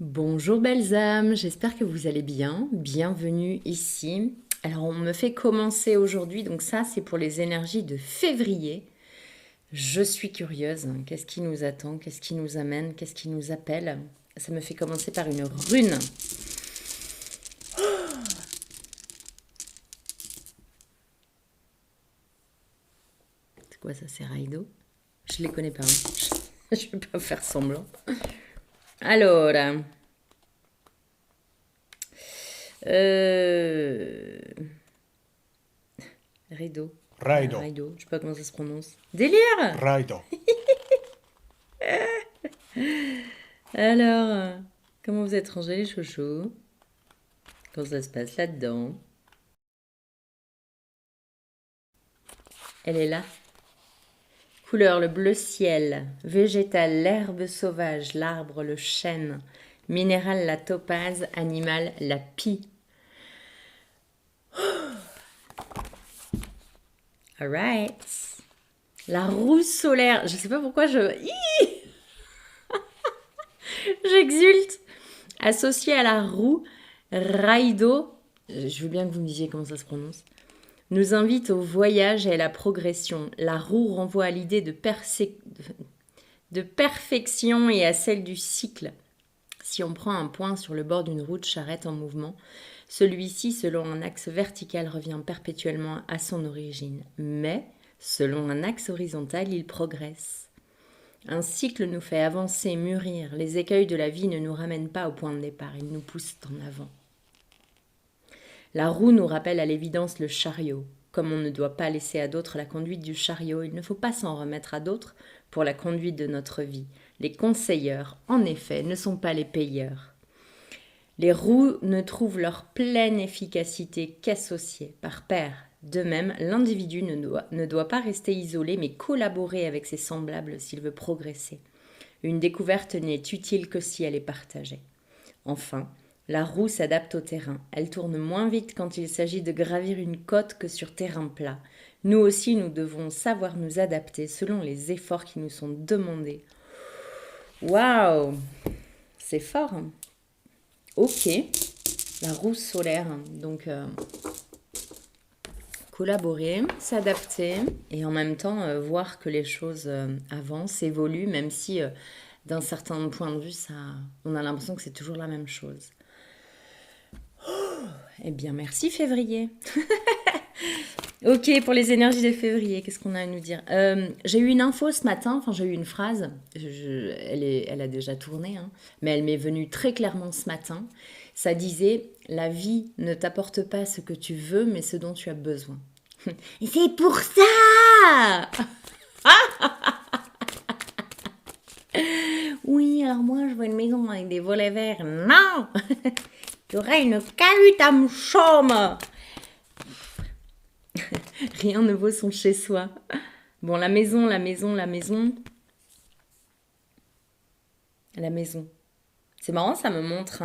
Bonjour belles âmes, j'espère que vous allez bien. Bienvenue ici. Alors on me fait commencer aujourd'hui, donc ça c'est pour les énergies de février. Je suis curieuse, qu'est-ce qui nous attend, qu'est-ce qui nous amène, qu'est-ce qui nous appelle. Ça me fait commencer par une rune. C'est quoi ça, c'est Raido? Je les connais pas, hein. Je vais pas faire semblant. Alors, euh... Raido. Raido, Raido, je sais pas comment ça se prononce. Délire! Raido. Alors, comment vous êtes rangés les chouchous? Comment ça se passe là-dedans? Elle est là. Couleur, le bleu ciel. Végétal, l'herbe sauvage, l'arbre, le chêne. Minéral, la topaze. Animal, la pie. Alright. La roue solaire. Je sais pas pourquoi j'exulte. Associée à la roue, Raido. Je veux bien que vous me disiez comment ça se prononce. Nous invite au voyage et à la progression. La roue renvoie à l'idée de perfection et à celle du cycle. Si on prend un point sur le bord d'une roue de charrette en mouvement, celui-ci, selon un axe vertical, revient perpétuellement à son origine. Mais, selon un axe horizontal, il progresse. Un cycle nous fait avancer, mûrir. Les écueils de la vie ne nous ramènent pas au point de départ, ils nous poussent en avant. La roue nous rappelle à l'évidence le chariot. Comme on ne doit pas laisser à d'autres la conduite du chariot, il ne faut pas s'en remettre à d'autres pour la conduite de notre vie. Les conseilleurs, en effet, ne sont pas les payeurs. Les roues ne trouvent leur pleine efficacité qu'associées, par paires. De même, l'individu ne doit pas rester isolé, mais collaborer avec ses semblables s'il veut progresser. Une découverte n'est utile que si elle est partagée. Enfin, la roue s'adapte au terrain. Elle tourne moins vite quand il s'agit de gravir une côte que sur terrain plat. Nous aussi, nous devons savoir nous adapter selon les efforts qui nous sont demandés. Waouh, c'est fort, hein. Ok, la roue solaire. Donc, collaborer, s'adapter et en même temps voir que les choses avancent, évoluent, même si d'un certain point de vue, on a l'impression que c'est toujours la même chose. Eh bien, merci février. Ok, pour les énergies de février, qu'est-ce qu'on a à nous dire? J'ai eu une info ce matin, enfin j'ai eu une phrase, elle a déjà tourné, hein, mais elle m'est venue très clairement ce matin. Ça disait, la vie ne t'apporte pas ce que tu veux, mais ce dont tu as besoin. Et c'est pour ça! Oui, alors moi je veux une maison avec des volets verts. Non! Tu aurais une cahute à chambre. Rien ne vaut son chez-soi. Bon, la maison, la maison, la maison. La maison. C'est marrant, ça me montre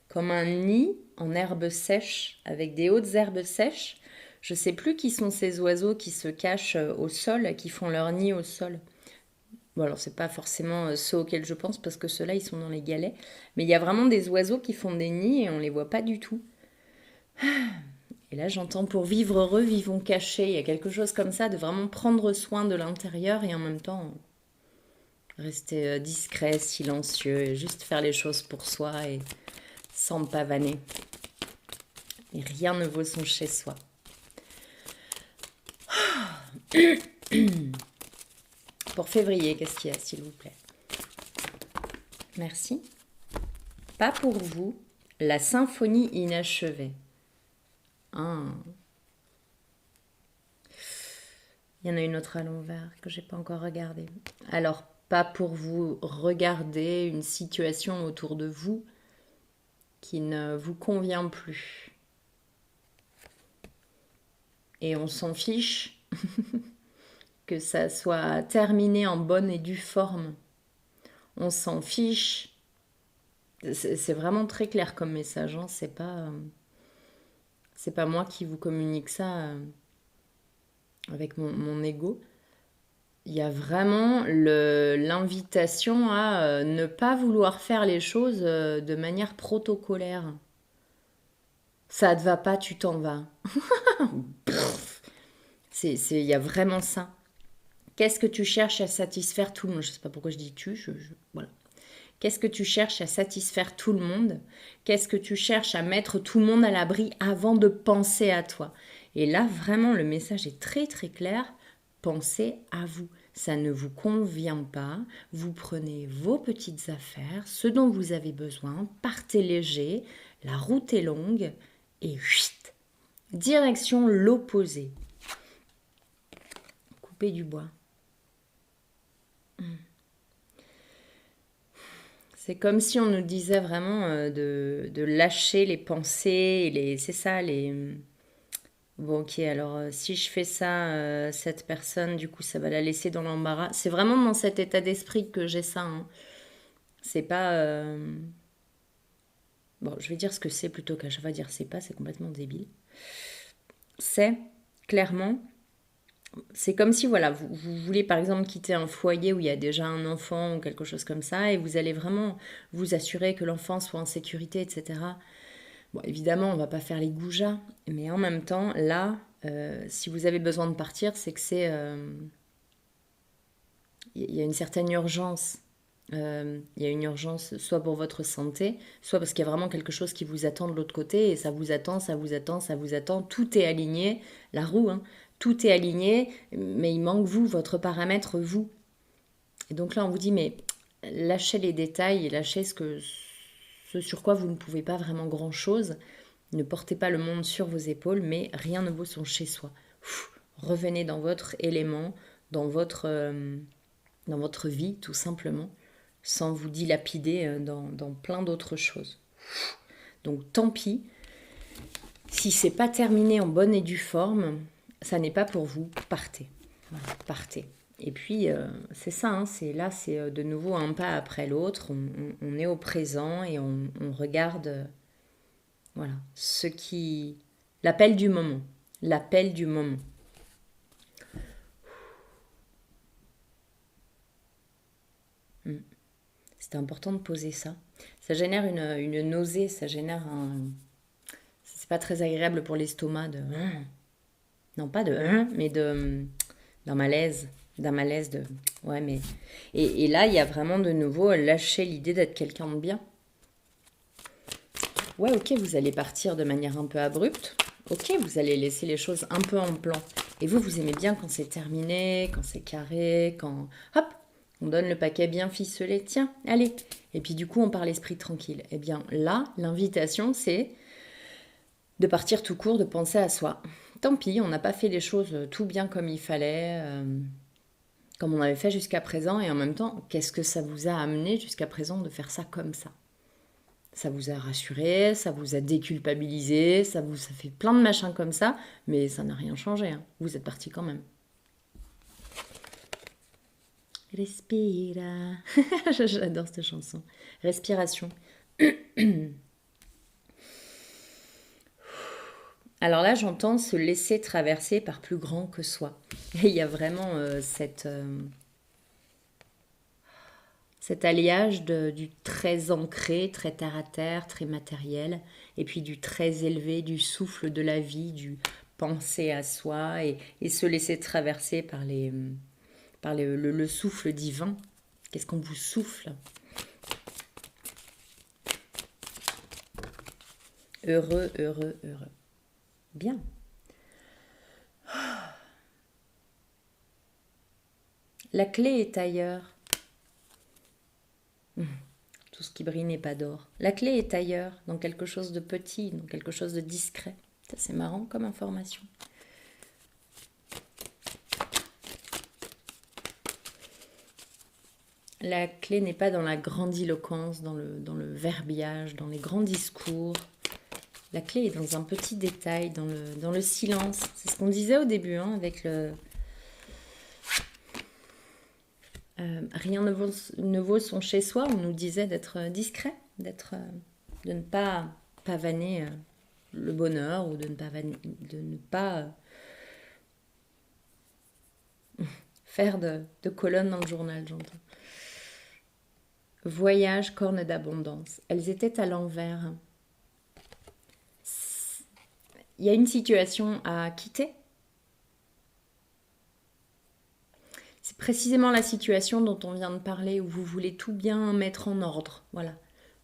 comme un nid en herbes sèches, avec des hautes herbes sèches. Je sais plus qui sont ces oiseaux qui se cachent au sol, qui font leur nid au sol. Bon, alors c'est pas forcément ceux auxquels je pense, parce que ceux-là, ils sont dans les galets. Mais il y a vraiment des oiseaux qui font des nids et on les voit pas du tout. Et là, j'entends pour vivre heureux, vivons cachés. Il y a quelque chose comme ça, de vraiment prendre soin de l'intérieur et en même temps rester discret, silencieux, et juste faire les choses pour soi et sans pavaner. Et rien ne vaut son chez-soi. Pour février, qu'est-ce qu'il y a, s'il vous plaît? Merci. Pas pour vous, la symphonie inachevée. Ah. Il y en a une autre à l'envers que j'ai pas encore regardée. Alors, pas pour vous, regardez une situation autour de vous qui ne vous convient plus. Et on s'en fiche que ça soit terminé en bonne et due forme. On s'en fiche. C'est vraiment très clair comme message, hein. C'est pas moi qui vous communique ça avec mon ego. il y a vraiment l'invitation à ne pas vouloir faire les choses de manière protocolaire. Ça te va pas, tu t'en vas. Il y a vraiment ça. Qu'est-ce que tu cherches à satisfaire tout le monde? Je sais pas pourquoi je dis tu, voilà. Qu'est-ce que tu cherches à satisfaire tout le monde? Qu'est-ce que tu cherches à mettre tout le monde à l'abri avant de penser à toi? Et là, vraiment, le message est très très clair. Pensez à vous. Ça ne vous convient pas. Vous prenez vos petites affaires, ce dont vous avez besoin, partez léger, la route est longue et chut, direction l'opposé. Couper du bois. C'est comme si on nous disait vraiment de lâcher les pensées, c'est ça, Bon, ok, alors si je fais ça, cette personne, du coup, ça va la laisser dans l'embarras. C'est vraiment dans cet état d'esprit que j'ai ça, hein. C'est pas... Bon, je vais dire ce que c'est plutôt qu'à chaque fois dire c'est pas, c'est complètement débile. C'est, clairement, c'est comme si, voilà, vous voulez par exemple quitter un foyer où il y a déjà un enfant ou quelque chose comme ça, et vous allez vraiment vous assurer que l'enfant soit en sécurité, etc. Bon, évidemment, on va pas faire les goujats, mais en même temps, là, si vous avez besoin de partir, c'est que il y a une certaine urgence. Il y a une urgence soit pour votre santé, soit parce qu'il y a vraiment quelque chose qui vous attend de l'autre côté, et ça vous attend, ça vous attend, ça vous attend. Tout est aligné, la roue, hein, tout est aligné, mais il manque vous, votre paramètre, vous. Et donc là, on vous dit, mais lâchez les détails et lâchez ce sur quoi vous ne pouvez pas vraiment grand-chose. Ne portez pas le monde sur vos épaules, mais rien ne vaut son chez-soi. Revenez dans votre élément, dans votre, euh, dans votre vie, tout simplement, sans vous dilapider dans plein d'autres choses. Donc tant pis, si c'est pas terminé en bonne et due forme, ça n'est pas pour vous, partez. Voilà, partez. Et puis, c'est ça, hein, c'est de nouveau un pas après l'autre. On est au présent et on regarde, voilà, ce qui. L'appel du moment. L'appel du moment. C'est important de poser ça. Ça génère une nausée, ça génère un. C'est pas très agréable pour l'estomac de. Non, pas de. Mais de. D'un malaise. D'un malaise de. Ouais, mais. Et là, il y a vraiment de nouveau lâcher l'idée d'être quelqu'un de bien. Ouais, ok, vous allez partir de manière un peu abrupte. Ok, vous allez laisser les choses un peu en plan. Et vous aimez bien quand c'est terminé, quand c'est carré, quand... Hop, on donne le paquet bien ficelé. Tiens, allez. Et puis du coup, on part l'esprit tranquille. Eh bien là, l'invitation, c'est de partir tout court, de penser à soi. Tant pis, on n'a pas fait les choses tout bien comme il fallait, comme on avait fait jusqu'à présent. Et en même temps, qu'est-ce que ça vous a amené jusqu'à présent de faire ça comme ça? Ça vous a rassuré, ça vous a déculpabilisé, ça fait plein de machins comme ça, mais ça n'a rien changé, hein. Vous êtes parti quand même. Respira. J'adore cette chanson. Respiration. Alors là, j'entends se laisser traverser par plus grand que soi. Et il y a vraiment cet alliage du très ancré, très terre à terre, très matériel, et puis du très élevé, du souffle de la vie, du penser à soi et se laisser traverser par le souffle divin. Qu'est-ce qu'on vous souffle? Heureux, heureux, heureux. Bien. La clé est ailleurs. Tout ce qui brille n'est pas d'or. La clé est ailleurs, dans quelque chose de petit, dans quelque chose de discret. Ça, c'est marrant comme information. La clé n'est pas dans la grandiloquence, dans le verbiage, dans les grands discours. La clé est dans un petit détail, dans le silence. C'est ce qu'on disait au début, hein, avec le... rien ne vaut son chez-soi. On nous disait d'être discret, de ne pas pavaner le bonheur ou de ne pas faire de colonne dans le journal, j'entends. Voyage, corne d'abondance. Elles étaient à l'envers. Il y a une situation à quitter. C'est précisément la situation dont on vient de parler, où vous voulez tout bien mettre en ordre. Voilà.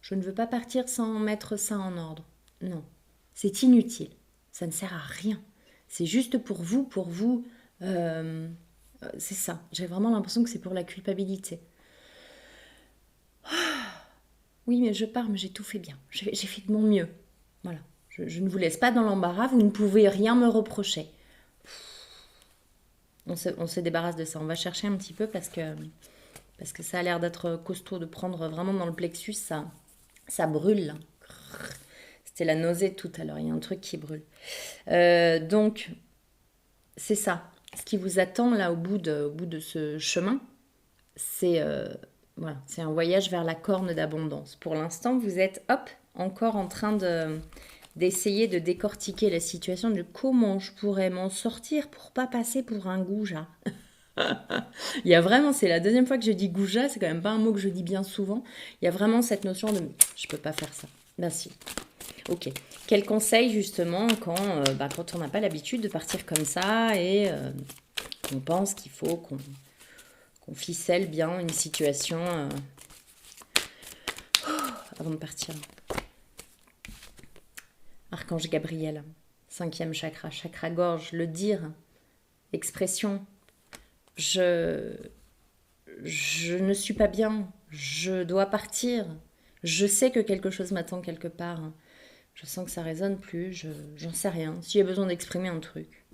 Je ne veux pas partir sans mettre ça en ordre. Non, c'est inutile. Ça ne sert à rien. C'est juste pour vous. C'est ça. J'ai vraiment l'impression que c'est pour la culpabilité. Oui, mais je pars, mais j'ai tout fait bien. J'ai fait de mon mieux. Voilà. Je ne vous laisse pas dans l'embarras. Vous ne pouvez rien me reprocher. On se débarrasse de ça. On va chercher un petit peu parce que ça a l'air d'être costaud, de prendre vraiment dans le plexus. Ça brûle. C'était la nausée tout à l'heure. Il y a un truc qui brûle. Donc, c'est ça. Ce qui vous attend là au bout de ce chemin, c'est voilà, c'est un voyage vers la corne d'abondance. Pour l'instant, vous êtes encore en train d'essayer de décortiquer la situation de comment je pourrais m'en sortir pour pas passer pour un goujat. Il y a vraiment, c'est la deuxième fois que je dis goujat, c'est quand même pas un mot que je dis bien souvent. Il y a vraiment cette notion de je peux pas faire ça. Ben si. Ok. Quel conseil justement quand on n'a pas l'habitude de partir comme ça et qu'on pense qu'il faut qu'on ficelle bien une situation avant de partir. Archange Gabriel, 5e chakra, chakra gorge, le dire, expression. Je ne suis pas bien, je dois partir. Je sais que quelque chose m'attend quelque part. Je sens que ça résonne plus, j'en sais rien. Si j'ai besoin d'exprimer un truc.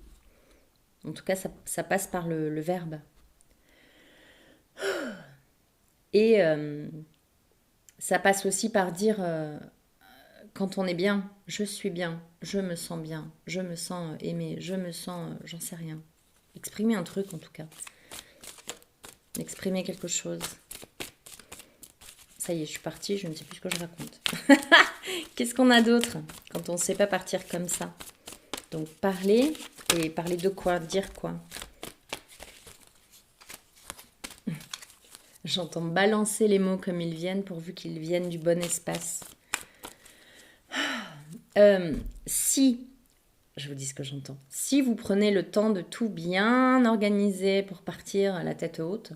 En tout cas, ça passe par le verbe. Et ça passe aussi par dire... quand on est bien, je suis bien, je me sens bien, je me sens aimée, je me sens, j'en sais rien. Exprimer un truc en tout cas. Exprimer quelque chose. Ça y est, je suis partie, je ne sais plus ce que je raconte. Qu'est-ce qu'on a d'autre quand on ne sait pas partir comme ça? Donc parler, et parler de quoi? Dire quoi? J'entends balancer les mots comme ils viennent pourvu qu'ils viennent du bon espace. Si, je vous dis ce que j'entends, si vous prenez le temps de tout bien organiser pour partir à la tête haute,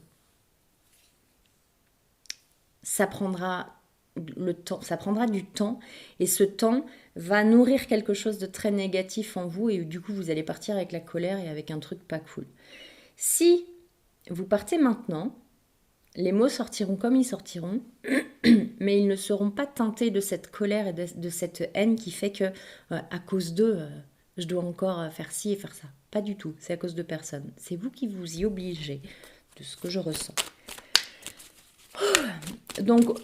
ça prendra du temps et ce temps va nourrir quelque chose de très négatif en vous et du coup vous allez partir avec la colère et avec un truc pas cool. Si vous partez maintenant, les mots sortiront comme ils sortiront, mais ils ne seront pas teintés de cette colère et de cette haine qui fait que, à cause d'eux, je dois encore faire ci et faire ça. Pas du tout, c'est à cause de personne. C'est vous qui vous y obligez, de ce que je ressens. Donc,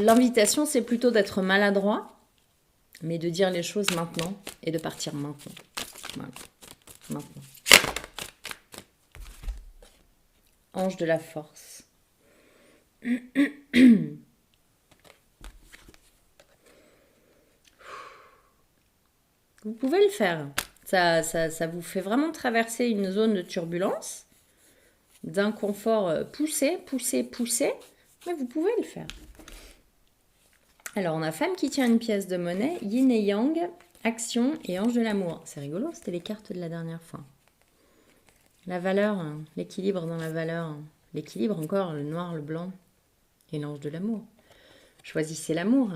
l'invitation, c'est plutôt d'être maladroit, mais de dire les choses maintenant et de partir maintenant. Voilà, maintenant. Ange de la force. Vous pouvez le faire. Ça vous fait vraiment traverser une zone de turbulence, d'inconfort poussé, mais vous pouvez le faire. Alors, on a femme qui tient une pièce de monnaie, yin et yang, action et ange de l'amour. C'est rigolo, c'était les cartes de la dernière fois. La valeur, l'équilibre dans la valeur, l'équilibre encore, le noir, le blanc et l'ange de l'amour. Choisissez l'amour.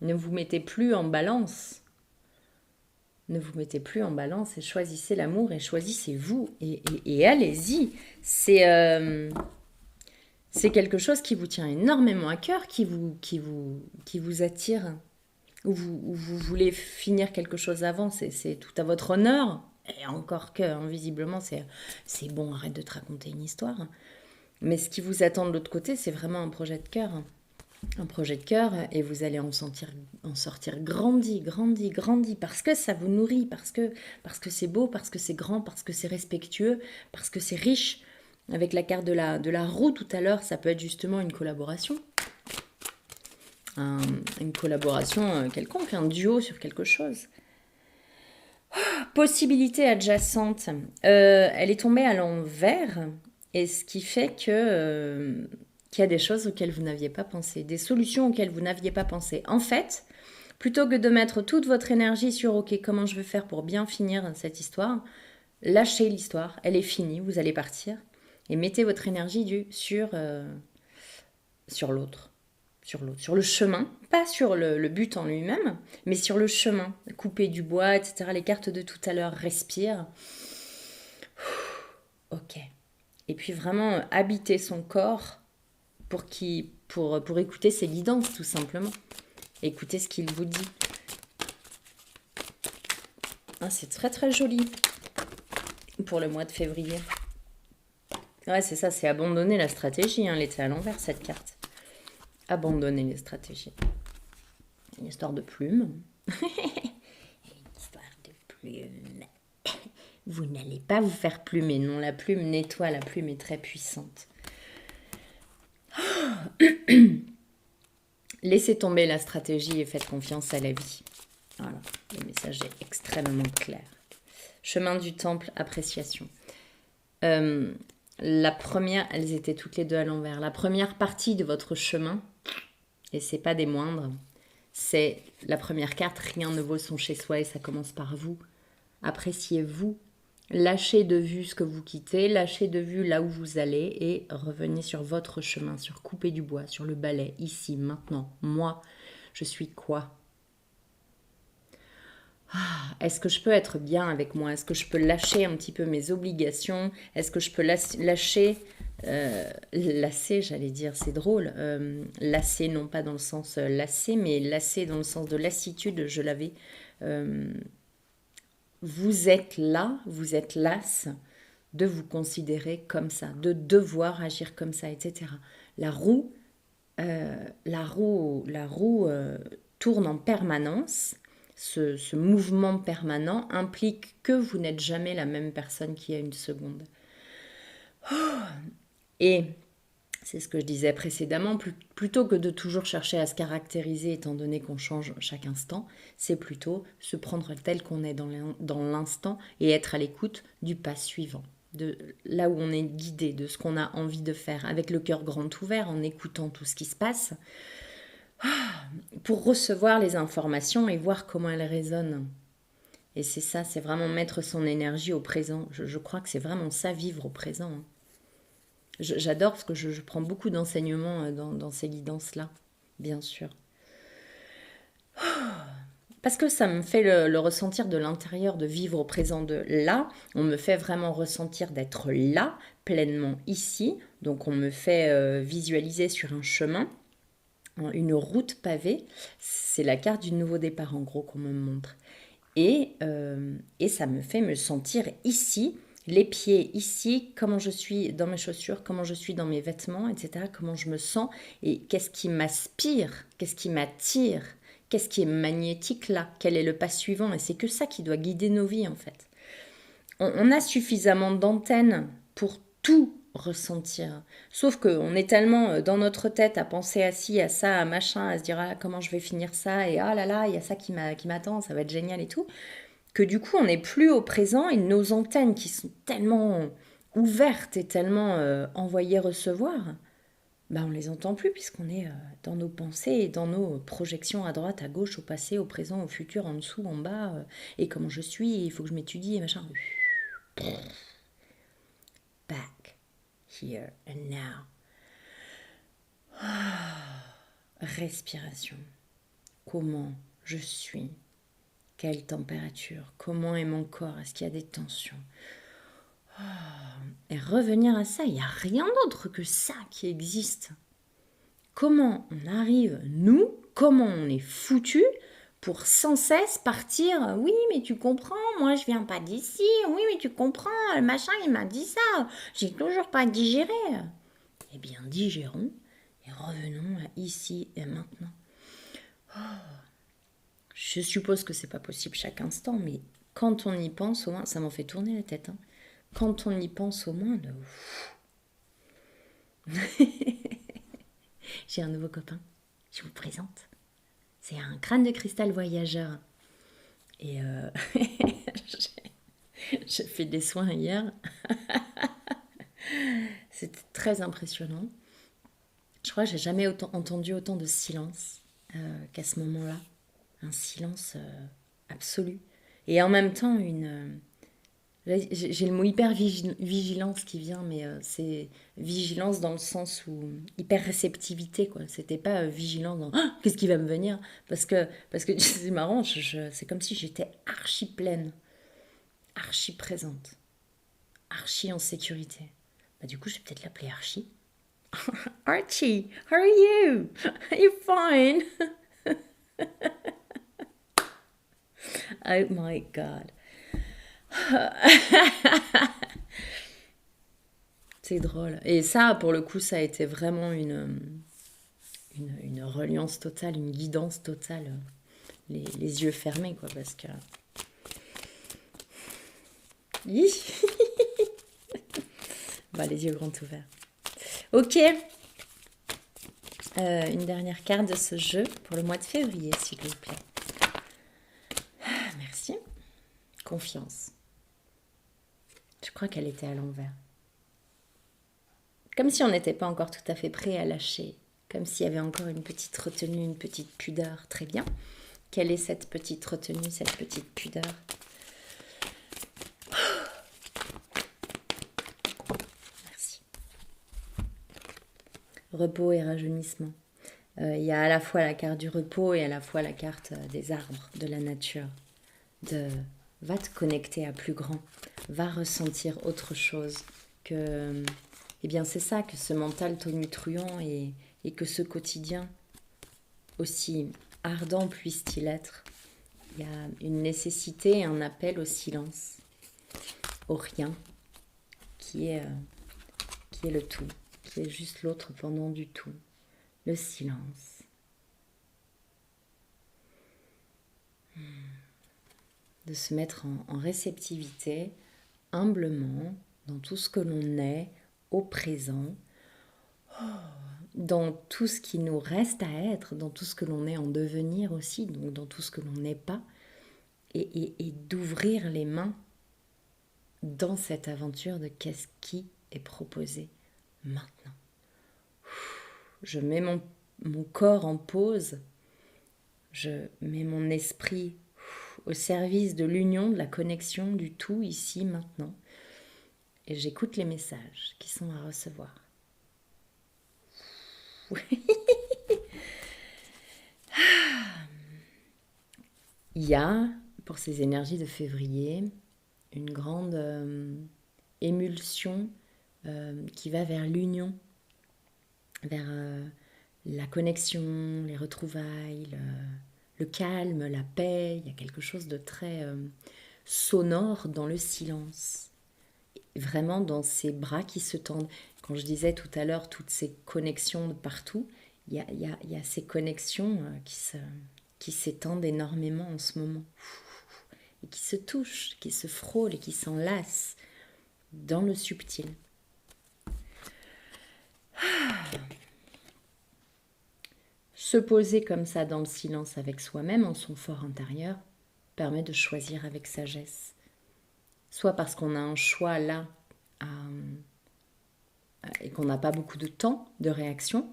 Ne vous mettez plus en balance. Ne vous mettez plus en balance et choisissez l'amour et choisissez-vous et allez-y. C'est quelque chose qui vous tient énormément à cœur, qui vous attire, où vous voulez finir quelque chose avant, c'est tout à votre honneur. Et encore que, invisiblement, c'est bon, arrête de te raconter une histoire. Mais ce qui vous attend de l'autre côté, c'est vraiment un projet de cœur. Un projet de cœur, et vous allez en sortir grandi, parce que ça vous nourrit, parce que c'est beau, parce que c'est grand, parce que c'est respectueux, parce que c'est riche. Avec la carte de la roue tout à l'heure, ça peut être justement une collaboration. Une collaboration quelconque, un duo sur quelque chose. Possibilité adjacente. Elle est tombée à l'envers, et ce qui fait qu'il y a des choses auxquelles vous n'aviez pas pensé, des solutions auxquelles vous n'aviez pas pensé. En fait, plutôt que de mettre toute votre énergie sur OK, comment je vais faire pour bien finir cette histoire, lâchez l'histoire, elle est finie, vous allez partir, et mettez votre énergie sur l'autre. Sur le chemin, pas sur le but en lui-même, mais sur le chemin, couper du bois, etc. Les cartes de tout à l'heure, respire. Ok. Et puis vraiment habiter son corps pour écouter ses guidances, tout simplement. Écoutez ce qu'il vous dit. Ah, c'est très très joli pour le mois de février. Ouais, c'est ça, c'est abandonner la stratégie. Elle était à l'envers, cette carte. Abandonner les stratégies. Une histoire de plume. Une histoire de plume. Vous n'allez pas vous faire plumer. Non, la plume nettoie. La plume est très puissante. Laissez tomber la stratégie et faites confiance à la vie. Voilà, le message est extrêmement clair. Chemin du temple, appréciation. La première, elles étaient toutes les deux à l'envers. La première partie de votre chemin, et c'est pas des moindres, c'est la première carte, rien ne vaut son chez soi et ça commence par vous. Appréciez-vous, lâchez de vue ce que vous quittez, lâchez de vue là où vous allez et revenez sur votre chemin, sur couper du bois, sur le balai, ici, maintenant. Moi, je suis quoi ? Est-ce que je peux être bien avec moi? Est-ce que je peux lâcher un petit peu mes obligations? Est-ce que je peux lasser, j'allais dire, c'est drôle. Lasser, non pas dans le sens lasser, mais lasser dans le sens de lassitude, je l'avais. Vous êtes là, vous êtes lasse de vous considérer comme ça, de devoir agir comme ça, etc. La roue tourne en permanence. Ce mouvement permanent implique que vous n'êtes jamais la même personne qu'il y a une seconde. Et c'est ce que je disais précédemment, plutôt que de toujours chercher à se caractériser étant donné qu'on change chaque instant, c'est plutôt se prendre tel qu'on est dans l'instant et être à l'écoute du pas suivant, de là où on est guidé, de ce qu'on a envie de faire, avec le cœur grand ouvert, en écoutant tout ce qui se passe, pour recevoir les informations et voir comment elles résonnent. Et c'est ça, c'est vraiment mettre son énergie au présent. Je crois que c'est vraiment ça, vivre au présent. J'adore parce que je prends beaucoup d'enseignements dans ces guidances-là, bien sûr. Parce que ça me fait le ressentir de l'intérieur, de vivre au présent de là. On me fait vraiment ressentir d'être là, pleinement ici. Donc on me fait visualiser sur un chemin, une route pavée. C'est la carte du nouveau départ en gros qu'on me montre. Et ça me fait me sentir ici, les pieds ici, comment je suis dans mes chaussures, comment je suis dans mes vêtements, etc. Comment je me sens et qu'est-ce qui m'aspire, qu'est-ce qui m'attire, qu'est-ce qui est magnétique là, quel est le pas suivant. Et c'est que ça qui doit guider nos vies en fait. On a suffisamment d'antennes pour tout ressentir. Sauf qu'on est tellement dans notre tête à penser à ci, à ça, à machin, à se dire ah, comment je vais finir ça, et ah là là, il y a ça qui m'attend, ça va être génial et tout, que du coup on n'est plus au présent et nos antennes qui sont tellement ouvertes et tellement envoyer-recevoir, bah on les entend plus puisqu'on est dans nos pensées et dans nos projections à droite, à gauche, au passé, au présent, au futur, en dessous, en bas, et comment je suis, il faut que je m'étudie et machin. Back. Here and now. Respiration. Comment je suis? Quelle température? Comment est mon corps? Est-ce qu'il y a des tensions? Et revenir à ça, il n'y a rien d'autre que ça qui existe. Comment on arrive, nous, comment on est foutu pour sans cesse partir. Oui, mais tu comprends, moi je viens pas d'ici. Oui, mais tu comprends, le machin il m'a dit ça. J'ai toujours pas digéré. Eh bien, digérons et revenons à ici et maintenant. Je suppose que c'est pas possible chaque instant, mais quand on y pense, au moins, ça m'en fait tourner la tête. Hein. Quand on y pense, au moins, j'ai un nouveau copain. Je vous le présente. C'est un crâne de cristal voyageur. Et J'ai fait des soins hier. C'était très impressionnant. Je crois que j'ai jamais entendu autant de silence qu'à ce moment-là. Un silence absolu. Et en même temps, j'ai le mot hyper vigilance qui vient, mais c'est vigilance dans le sens où hyper réceptivité, quoi. C'était pas vigilance dans ah, qu'est-ce qui va me venir, parce que c'est marrant, c'est comme si j'étais archi pleine, archi présente, archi en sécurité. Bah, du coup, je vais peut-être l'appeler Archie. Archie, how are you? Are you fine? Oh my god. C'est drôle. Et ça, pour le coup, ça a été vraiment une reliance totale, une guidance totale. Les yeux fermés, quoi, parce que... bah, les yeux grands ouverts. Ok. Une dernière carte de ce jeu pour le mois de février, s'il vous plaît. Merci. Confiance. Je crois qu'elle était à l'envers. Comme si on n'était pas encore tout à fait prêt à lâcher. Comme s'il y avait encore une petite retenue, une petite pudeur. Très bien. Quelle est cette petite retenue, cette petite pudeur? Merci. Repos et rajeunissement. Il y a à la fois la carte du repos et à la fois la carte des arbres, de la nature. Va te connecter à plus grand. Va ressentir autre chose que... Eh bien, c'est ça, que ce mental tonitruant et que ce quotidien, aussi ardent puisse-t-il être, il y a une nécessité, un appel au silence, au rien, qui est le tout, qui est juste l'autre pendant du tout, le silence. De se mettre en réceptivité, humblement, dans tout ce que l'on est, au présent, dans tout ce qui nous reste à être, dans tout ce que l'on est en devenir aussi, donc dans tout ce que l'on n'est pas, et d'ouvrir les mains dans cette aventure de qu'est-ce qui est proposé maintenant. Je mets mon corps en pause, je mets mon esprit au service de l'union, de la connexion, du tout, ici, maintenant. Et j'écoute les messages qui sont à recevoir. Il y a, pour ces énergies de février, une grande émulsion qui va vers l'union, vers la connexion, les retrouvailles, le calme, la paix. Il y a quelque chose de très sonore dans le silence. Vraiment dans ces bras qui se tendent. Quand je disais tout à l'heure toutes ces connexions de partout, il y a ces connexions qui s'étendent énormément en ce moment. Et qui se touchent, qui se frôlent et qui s'enlacent dans le subtil. Se poser comme ça dans le silence avec soi-même, en son fort intérieur, permet de choisir avec sagesse. Soit parce qu'on a un choix là et qu'on n'a pas beaucoup de temps de réaction,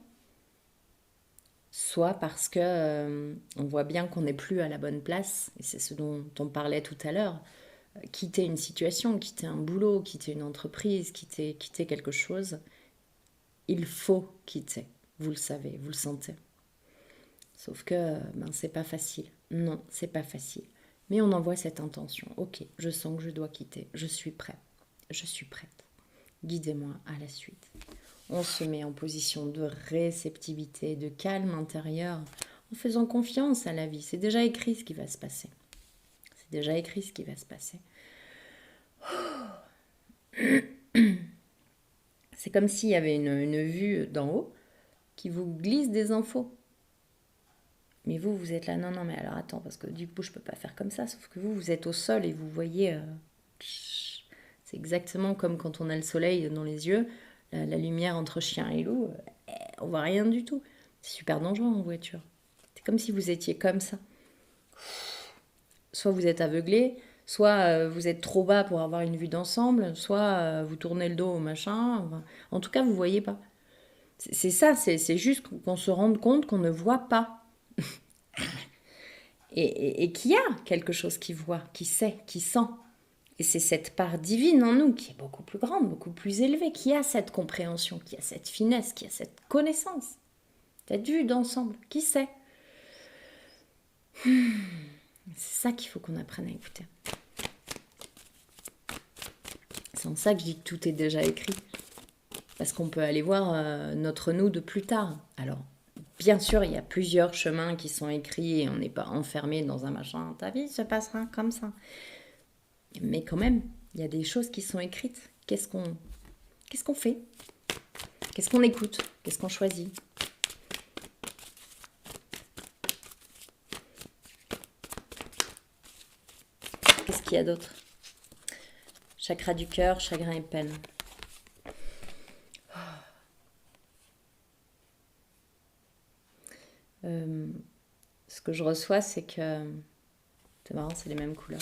soit parce que on voit bien qu'on n'est plus à la bonne place, et c'est ce dont on parlait tout à l'heure. Quitter une situation, quitter un boulot, quitter une entreprise, quitter quelque chose, il faut quitter. Vous le savez, vous le sentez. Sauf que c'est pas facile. Non, c'est pas facile. Mais on envoie cette intention. Ok, je sens que je dois quitter. Je suis prêt. Je suis prête. Guidez-moi à la suite. On se met en position de réceptivité, de calme intérieur, en faisant confiance à la vie. C'est déjà écrit ce qui va se passer. C'est déjà écrit ce qui va se passer. C'est comme s'il y avait une vue d'en haut qui vous glisse des infos. Mais vous êtes là, non, mais alors attends, parce que du coup, je peux pas faire comme ça, sauf que vous êtes au sol et vous voyez... c'est exactement comme quand on a le soleil dans les yeux, la lumière entre chien et loup, on voit rien du tout. C'est super dangereux en voiture. C'est comme si vous étiez comme ça. Soit vous êtes aveuglé, Soit vous êtes trop bas pour avoir une vue d'ensemble, soit vous tournez le dos au machin. Enfin, en tout cas, vous voyez pas. C'est ça, c'est juste qu'on se rende compte qu'on ne voit pas. Et qu'il y a quelque chose qui voit, qui sait, qui sent. Et c'est cette part divine en nous qui est beaucoup plus grande, beaucoup plus élevée, qui a cette compréhension, qui a cette finesse, qui a cette connaissance, cette vue d'ensemble, qui sait. C'est ça qu'il faut qu'on apprenne à écouter. C'est en ça que je dis que tout est déjà écrit. Parce qu'on peut aller voir notre nous de plus tard. Alors, bien sûr, il y a plusieurs chemins qui sont écrits et on n'est pas enfermé dans un machin. Ta vie se passera comme ça. Mais quand même, il y a des choses qui sont écrites. Qu'est-ce qu'on fait? Qu'est-ce qu'on écoute? Qu'est-ce qu'on choisit? Qu'est-ce qu'il y a d'autre? Chakra du cœur, chagrin et peine. Ce que je reçois, c'est que... C'est marrant, c'est les mêmes couleurs.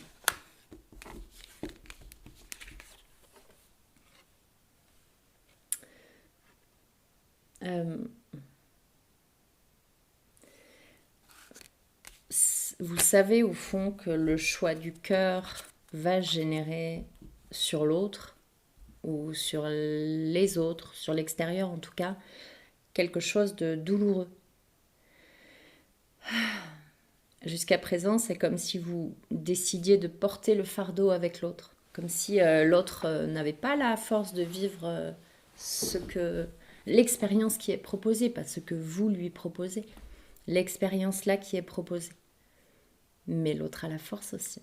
Vous savez au fond que le choix du cœur va générer sur l'autre ou sur les autres, sur l'extérieur en tout cas, quelque chose de douloureux. Jusqu'à présent, c'est comme si vous décidiez de porter le fardeau avec l'autre, comme si l'autre n'avait pas la force de vivre l'expérience qui est proposée, pas ce que vous lui proposez, l'expérience là qui est proposée. Mais l'autre a la force aussi.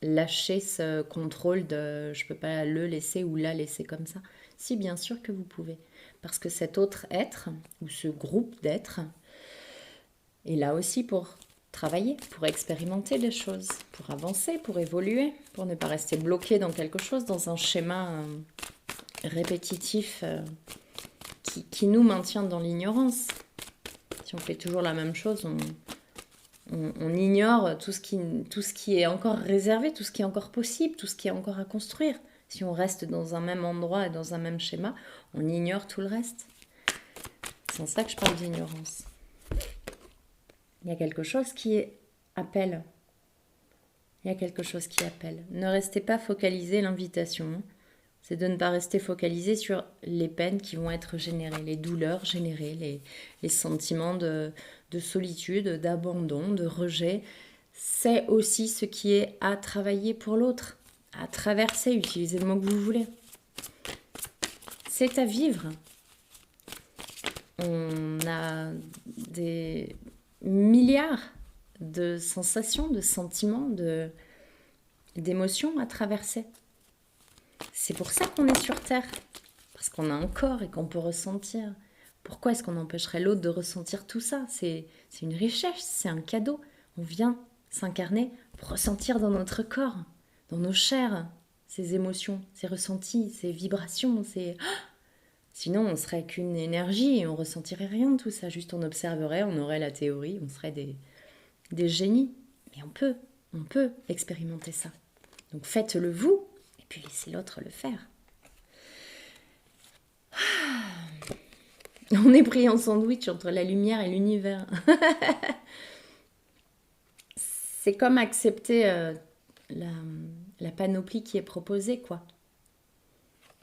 Lâcher ce contrôle de je peux pas le laisser ou la laisser comme ça. Si, bien sûr que vous pouvez. Parce que cet autre être, ou ce groupe d'êtres, est là aussi pour travailler, pour expérimenter des choses, pour avancer, pour évoluer, pour ne pas rester bloqué dans quelque chose, dans un schéma répétitif qui nous maintient dans l'ignorance. Si on fait toujours la même chose, on ignore tout ce qui est encore réservé, tout ce qui est encore possible, tout ce qui est encore à construire. Si on reste dans un même endroit et dans un même schéma, on ignore tout le reste. C'est en ça que je parle d'ignorance. Il y a quelque chose qui appelle. Il y a quelque chose qui appelle. Ne restez pas focalisé, l'invitation, c'est de ne pas rester focalisé sur les peines qui vont être générées, les douleurs générées, les sentiments de solitude, d'abandon, de rejet. C'est aussi ce qui est à travailler pour l'autre, à traverser, utilisez le mot que vous voulez. C'est à vivre. On a des milliards de sensations, de sentiments, d'émotions à traverser. C'est pour ça qu'on est sur Terre, parce qu'on a un corps et qu'on peut ressentir. Pourquoi est-ce qu'on empêcherait l'autre de ressentir tout ça? C'est une richesse, c'est un cadeau. On vient s'incarner pour ressentir dans notre corps, dans nos chairs, ces émotions, ces ressentis, ces vibrations, Sinon, on serait qu'une énergie et on ressentirait rien de tout ça. Juste on observerait, on aurait la théorie, on serait des génies. Mais on peut expérimenter ça. Donc faites-le vous, et puis laissez l'autre le faire. On est pris en sandwich entre la lumière et l'univers. C'est comme accepter la panoplie qui est proposée, quoi.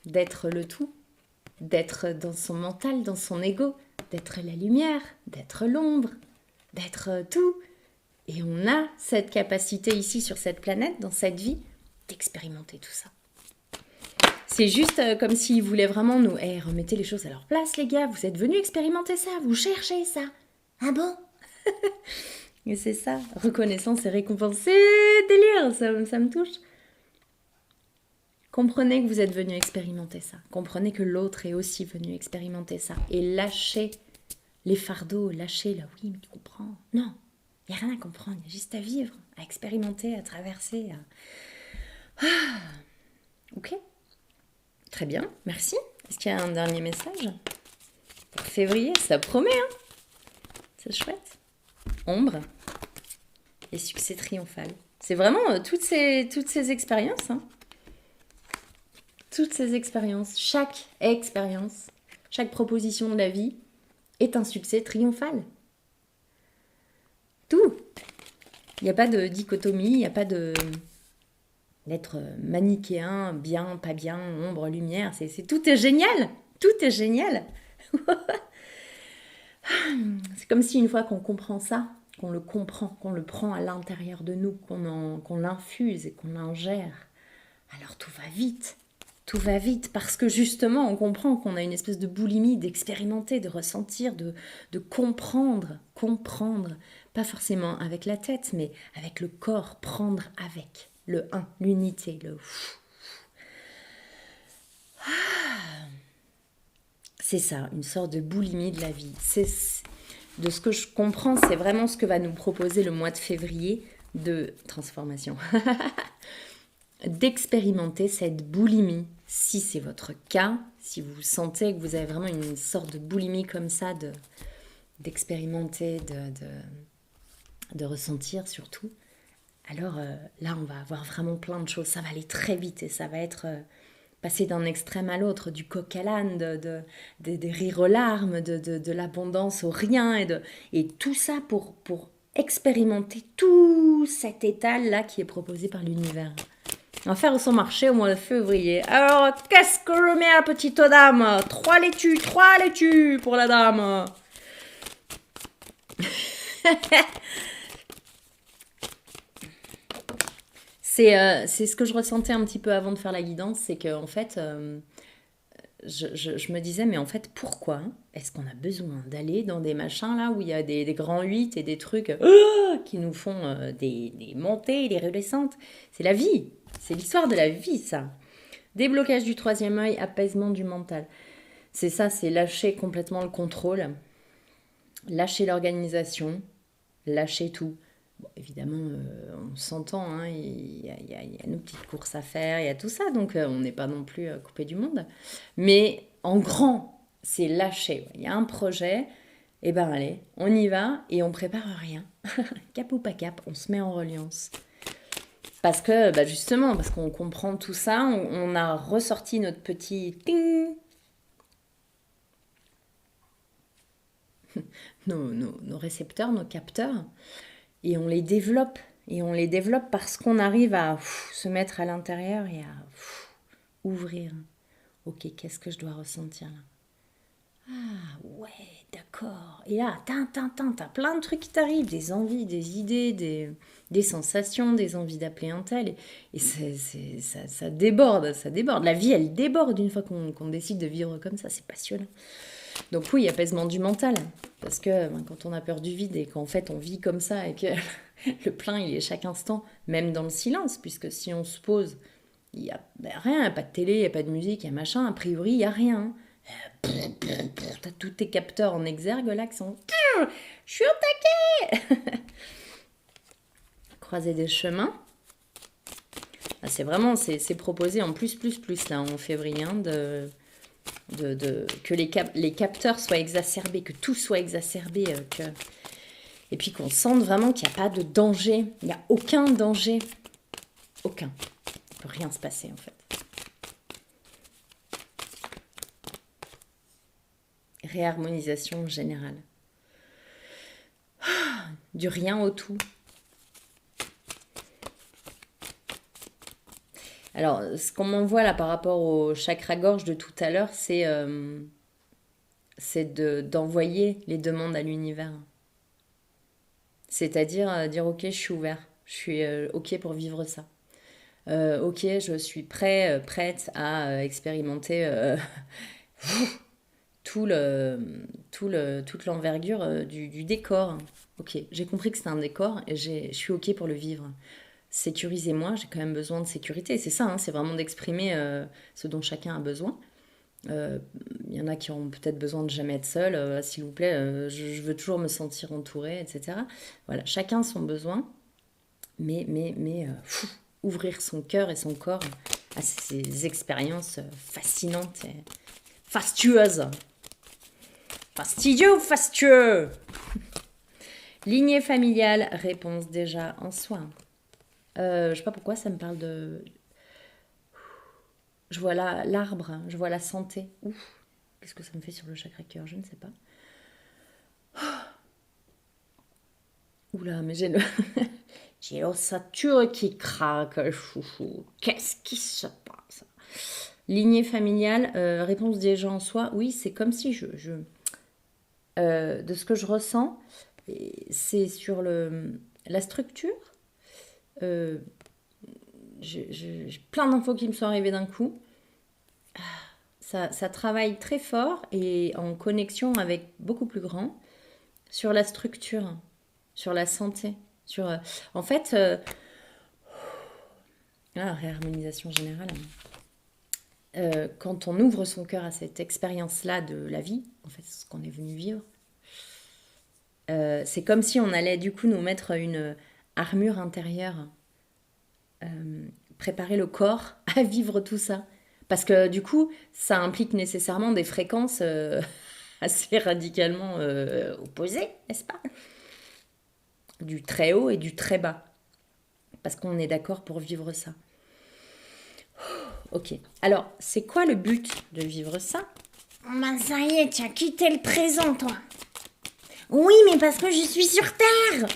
D'être le tout. D'être dans son mental, dans son ego, d'être la lumière, d'être l'ombre, d'être tout. Et on a cette capacité ici sur cette planète, dans cette vie, d'expérimenter tout ça. C'est juste comme s'ils voulaient vraiment nous... remettez les choses à leur place, les gars, vous êtes venus expérimenter ça, vous cherchez ça. Ah bon? Et c'est ça, reconnaissance et récompense, c'est délire, ça me touche. Comprenez que vous êtes venu expérimenter ça. Comprenez que l'autre est aussi venu expérimenter ça. Et lâchez les fardeaux, lâchez là. Oui, mais tu comprends. Non, il n'y a rien à comprendre. Il y a juste à vivre, à expérimenter, à traverser. Ok. Très bien, merci. Est-ce qu'il y a un dernier message? Pour février, ça promet, hein? C'est chouette. Ombre et succès triomphal. C'est vraiment toutes ces expériences. Hein. Toutes ces expériences, chaque expérience, chaque proposition de la vie est un succès triomphal. Tout. Il n'y a pas de dichotomie, il n'y a pas d'être manichéen, bien, pas bien, ombre, lumière. Tout est génial. Tout est génial. C'est comme si une fois qu'on comprend ça, qu'on le comprend, qu'on le prend à l'intérieur de nous, qu'on l'infuse et qu'on l'ingère, alors tout va vite. Tout va vite parce que justement on comprend qu'on a une espèce de boulimie d'expérimenter, de ressentir, de comprendre, pas forcément avec la tête mais avec le corps, prendre avec le un, l'unité, le... C'est ça, une sorte de boulimie de la vie. De ce que je comprends, c'est vraiment ce que va nous proposer le mois de février de transformation. D'expérimenter cette boulimie, si c'est votre cas, si vous sentez que vous avez vraiment une sorte de boulimie comme ça, d'expérimenter, de ressentir surtout, alors là on va avoir vraiment plein de choses, ça va aller très vite et ça va être passer d'un extrême à l'autre, du coq à l'âne, des rires aux larmes, de l'abondance au rien, et tout ça pour expérimenter tout cet étal-là qui est proposé par l'univers. On va faire son marché au mois de février. Alors, qu'est-ce que je mets à la petite dame? 3 laitues pour la dame. C'est ce que je ressentais un petit peu avant de faire la guidance, c'est que en fait, je me disais, mais en fait, pourquoi est-ce qu'on a besoin d'aller dans des machins là où il y a des grands 8 et des trucs qui nous font des montées, des redescentes? C'est la vie, c'est l'histoire de la vie, ça. Déblocage du troisième œil, apaisement du mental. C'est ça, c'est lâcher complètement le contrôle, lâcher l'organisation, lâcher tout. Bon, évidemment, on s'entend, hein, il y a nos petites courses à faire, il y a tout ça, donc on n'est pas non plus coupé du monde. Mais en grand, c'est lâcher. Il y a un projet, et ben allez, on y va et on prépare rien. Cap ou pas cap, on se met en reliance. Parce que, bah justement, parce qu'on comprend tout ça, on a ressorti notre petit ting. Nos récepteurs, nos capteurs. Et on les développe. Et on les développe parce qu'on arrive à se mettre à l'intérieur et à ouvrir. Ok, qu'est-ce que je dois ressentir là? Ah ouais, d'accord. Et là, t'as plein de trucs qui t'arrivent, des envies, des idées, des sensations, des envies d'appeler un tel. Et ça déborde, ça déborde. La vie, elle déborde une fois qu'on décide de vivre comme ça. C'est passionnant. Donc oui, apaisement du mental. Parce que quand on a peur du vide et qu'en fait on vit comme ça et que le plein il est chaque instant, même dans le silence, puisque si on se pose, il n'y a rien, il n'y a pas de télé, il n'y a pas de musique, il y a machin, a priori il n'y a rien. T'as tous tes capteurs en exergue là qui sont... Je suis au taquet. Croiser des chemins. Ah, c'est vraiment, c'est proposé en plus là en février, hein, que les capteurs soient exacerbés, que tout soit exacerbé, et puis qu'on sente vraiment qu'il n'y a pas de danger, il n'y a aucun danger, aucun. Il ne peut rien se passer en fait. Réharmonisation générale. Du rien au tout. Alors, ce qu'on m'envoie là par rapport au chakra-gorge de tout à l'heure, c'est d'envoyer les demandes à l'univers. C'est-à-dire dire, ok, je suis ouvert, je suis ok pour vivre ça. Ok, je suis prête à expérimenter toute l'envergure du décor. Ok, j'ai compris que c'est un décor et je suis ok pour le vivre. Sécurisez-moi, j'ai quand même besoin de sécurité. C'est ça, hein, c'est vraiment d'exprimer ce dont chacun a besoin. Y en a qui ont peut-être besoin de jamais être seul. S'il vous plaît, je veux toujours me sentir entourée, etc. Voilà, chacun son besoin. Mais ouvrir son cœur et son corps à ces expériences fascinantes et fastueuses. Fastidieux ou fastueux? Lignée familiale, réponse déjà en soi. Je sais pas pourquoi ça me parle de... Je vois l'arbre, je vois la santé. Ouf, qu'est-ce que ça me fait sur le chakra cœur? Je ne sais pas. Oula, mais j'ai le... j'ai l'ossature qui craque, chouchou. Qu'est-ce qui se passe? Lignée familiale, réponse des gens en soi. Oui, c'est comme si de ce que je ressens, c'est sur la structure. Euh, j'ai plein d'infos qui me sont arrivées d'un coup. Ça travaille très fort et en connexion avec beaucoup plus grand sur la structure, sur la santé. En fait, réharmonisation générale. Quand on ouvre son cœur à cette expérience-là de la vie, en fait, ce qu'on est venu vivre, c'est comme si on allait du coup nous mettre une armure intérieure, préparer le corps à vivre tout ça. Parce que du coup, ça implique nécessairement des fréquences assez radicalement opposées, n'est-ce pas? Du très haut et du très bas. Parce qu'on est d'accord pour vivre ça. Ok. Alors, c'est quoi le but de vivre ça? Ben ça y est, tu as quitté le présent, toi. Oui, mais parce que je suis sur Terre.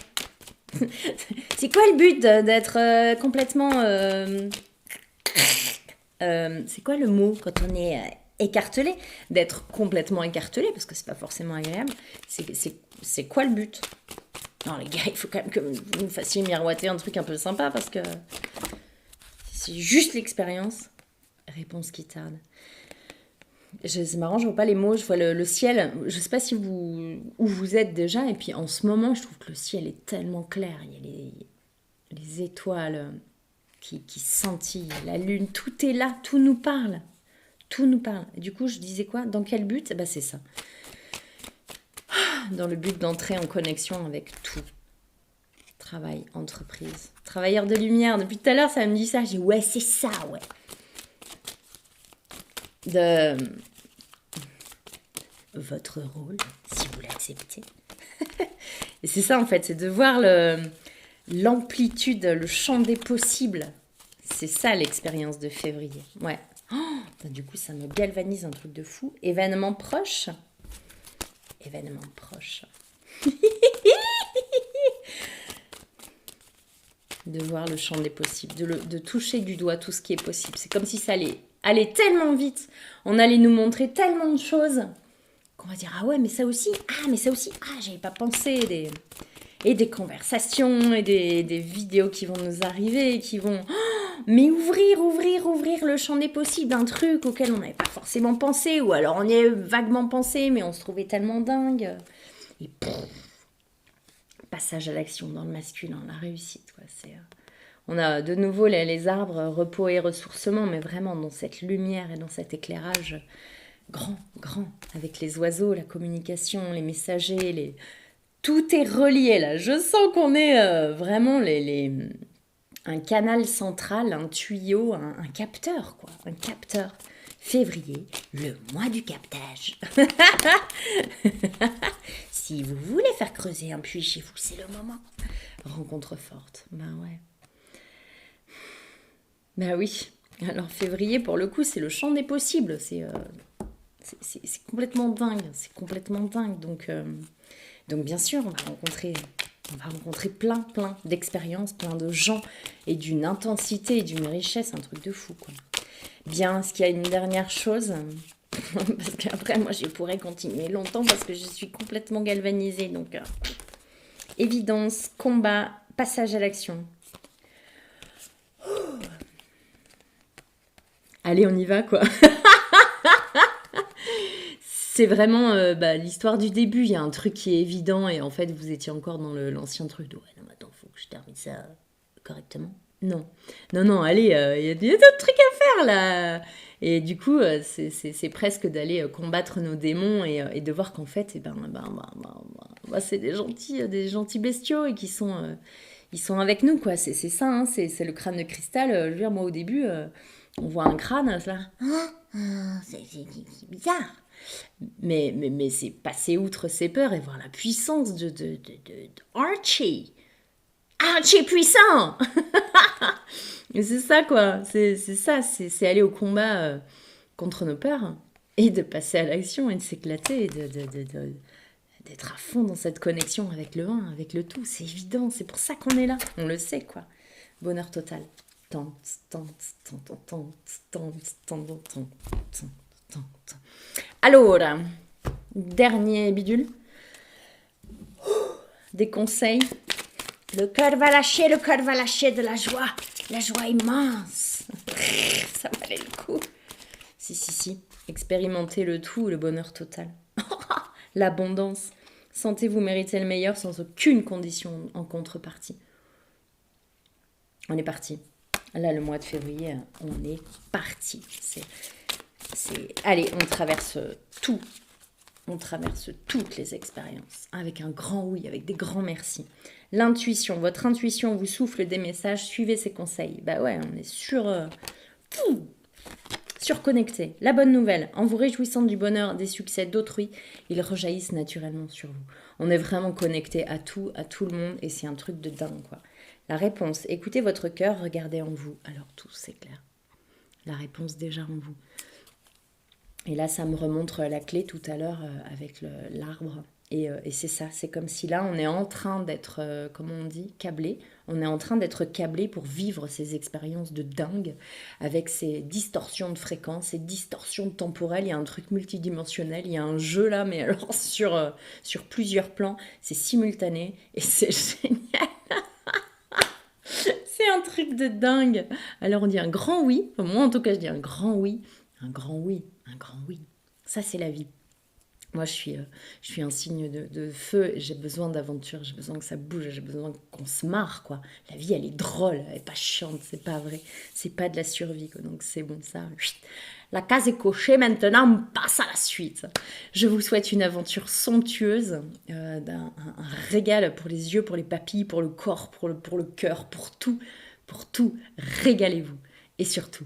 C'est quoi le but d'être complètement... c'est quoi le mot quand on est écartelé? D'être complètement écartelé, parce que c'est pas forcément agréable. C'est quoi le but? Non, les gars, il faut quand même que vous me fassiez miroiter un truc un peu sympa, parce que c'est juste l'expérience. Réponse qui tarde. C'est marrant, je vois pas les mots, je vois le ciel. Je sais pas si où vous êtes déjà, et puis en ce moment, je trouve que le ciel est tellement clair. Il y a les étoiles qui scintillent, la lune, tout est là, tout nous parle. Tout nous parle. Et du coup, je disais quoi? Dans quel but? Bah, c'est ça. Dans le but d'entrer en connexion avec tout. Travail, entreprise, travailleur de lumière. Depuis tout à l'heure, ça me dit ça. J'ai dit, ouais, c'est ça, ouais. De votre rôle, si vous l'acceptez. Et c'est ça, en fait, c'est de voir l'amplitude, le champ des possibles. C'est ça, l'expérience de février. Ouais. Oh, du coup, ça me galvanise un truc de fou. Événement proche. Événement proche. De voir le champ des possibles, de toucher du doigt tout ce qui est possible. C'est comme si ça allait tellement vite, on allait nous montrer tellement de choses qu'on va dire, ah ouais, mais ça aussi, j'avais pas pensé. Et des conversations, et des vidéos qui vont nous arriver, qui vont... Oh, mais ouvrir le champ des possibles d'un truc auquel on n'avait pas forcément pensé, ou alors on y a vaguement pensé, mais on se trouvait tellement dingue. Et passage à l'action dans le masculin, la réussite, quoi. On a de nouveau les arbres, repos et ressourcement, mais vraiment dans cette lumière et dans cet éclairage grand, avec les oiseaux, la communication, les messagers, tout est relié là. Je sens qu'on est vraiment un canal central, un tuyau, un capteur, quoi. Un capteur. Février, le mois du captage. Si vous voulez faire creuser un puits chez vous, c'est le moment. Rencontre forte. Ben ouais. Ben oui. Alors février, pour le coup, c'est le champ des possibles. C'est complètement dingue. C'est complètement dingue. Donc bien sûr, on va rencontrer plein d'expériences, plein de gens et d'une intensité et d'une richesse, un truc de fou, quoi. Bien, est-ce qu'il y a une dernière chose? Parce qu'après, moi, je pourrais continuer longtemps parce que je suis complètement galvanisée. Donc, évidence, combat, passage à l'action. Allez, on y va, quoi. C'est vraiment l'histoire du début. Il y a un truc qui est évident et en fait, vous étiez encore dans l'ancien truc de « Ouais, non, mais attends, faut que je termine ça correctement. » Non, allez, il y a d'autres trucs à faire, là. Et du coup, c'est presque d'aller combattre nos démons et de voir qu'en fait, c'est des gentils bestiaux et qui sont, ils sont avec nous, quoi. C'est ça, hein, c'est le crâne de cristal. Je veux dire, moi, au début, on voit un crâne, là. C'est bizarre. Mais c'est passer outre ses peurs et voir la puissance de Archie. Ah, tu es puissant. Mais c'est ça, quoi. C'est ça, c'est aller au combat contre nos peurs et de passer à l'action et de s'éclater et d'être à fond dans cette connexion avec le un, avec le tout. C'est évident, c'est pour ça qu'on est là. On le sait, quoi. Bonheur total. Tant, tant, tant, tant, tant, tant, tant, tant, tant, tant, tant. Alors, dernier bidule. Des conseils. Le cœur va lâcher de la joie. La joie immense. Ça valait le coup. Si. Expérimentez le tout, le bonheur total. L'abondance. Sentez-vous mériter le meilleur sans aucune condition en contrepartie. On est parti. Là, le mois de février, on est parti. Allez, on traverse tout. On traverse toutes les expériences avec un grand oui, avec des grands merci. L'intuition, votre intuition vous souffle des messages, suivez ses conseils. Bah ouais, on est surconnecté. La bonne nouvelle, en vous réjouissant du bonheur, des succès d'autrui, ils rejaillissent naturellement sur vous. On est vraiment connecté à tout le monde et c'est un truc de dingue, quoi. La réponse, écoutez votre cœur, regardez en vous. Alors tout s'éclaire. La réponse déjà en vous. Et là, ça me remontre la clé tout à l'heure avec l'arbre. Et c'est ça, c'est comme si là, on est en train d'être, comment on dit, câblé. On est en train d'être câblé pour vivre ces expériences de dingue avec ces distorsions de fréquences, ces distorsions temporelles. Il y a un truc multidimensionnel, il y a un jeu là, mais alors sur plusieurs plans. C'est simultané et c'est génial. C'est un truc de dingue. Alors on dit un grand oui. Enfin, moi en tout cas, je dis un grand oui. Un grand oui. Un grand oui. Ça, c'est la vie. Moi, je suis un signe de feu. J'ai besoin d'aventure. J'ai besoin que ça bouge. J'ai besoin qu'on se marre, quoi. La vie, elle est drôle. Elle est pas chiante. C'est pas vrai. C'est pas de la survie, quoi. Donc, c'est bon, ça. La case est cochée. Maintenant, on passe à la suite. Je vous souhaite une aventure somptueuse. Un régal pour les yeux, pour les papilles, pour le corps, pour le cœur, pour tout. Pour tout. Régalez-vous. Et surtout,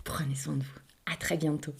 prenez soin de vous. À très bientôt.